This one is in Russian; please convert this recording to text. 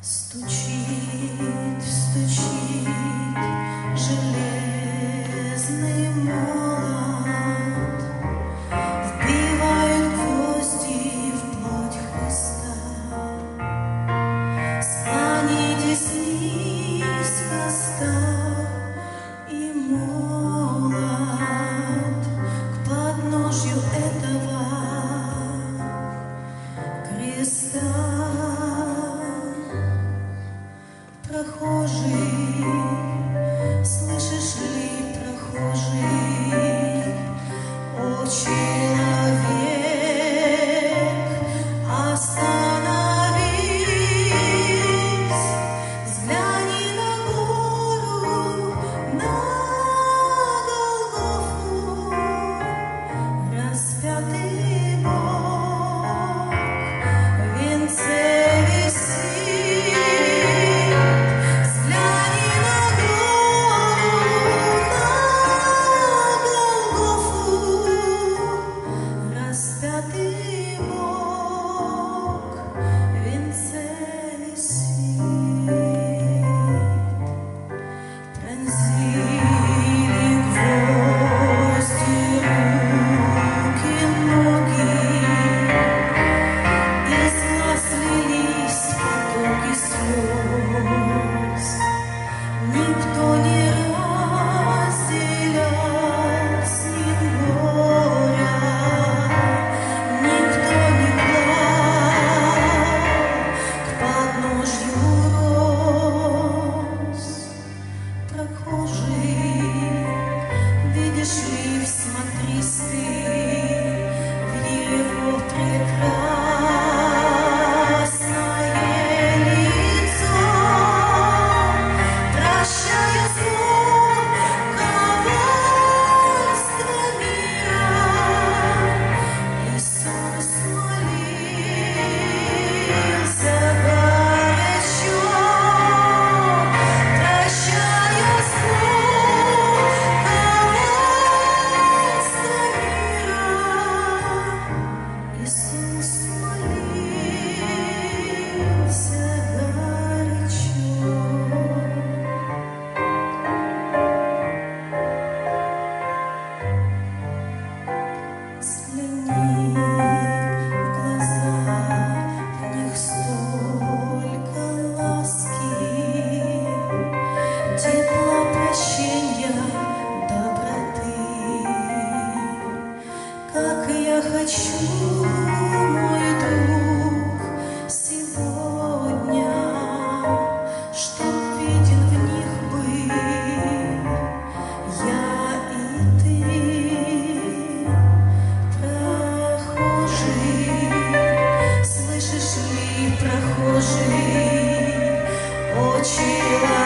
Стучит, стучит железный молот, вбивают гвозди в плоть Христа. Склонитесь низко, став и молот к подножью этого креста. Прохожий, слышишь ли, прохожий, о человек, остановись, взгляни на гору, на Голгофу, распятый Бог в венце висит. Распятый Бог в венце висит. Пронзили гвозди руки, ноги, из глаз лились потоки слез. Никто не разделял с ним горя, никто не клал к подножью роз. Прохожий, видишь ли, всмотрись ты в его прекрасное лицо, прощая зло, коварство мира. Иисус молился горячо, прощая зло, коварство мира. Иисус молился горячо. Взгляни в глаза, в них столько ласки, тепла, прощения, доброты. Как я хочу, мой друг, сегодня, чтоб виден в них быть я и ты. Прохожий, слышишь ли, прохожий, о человек.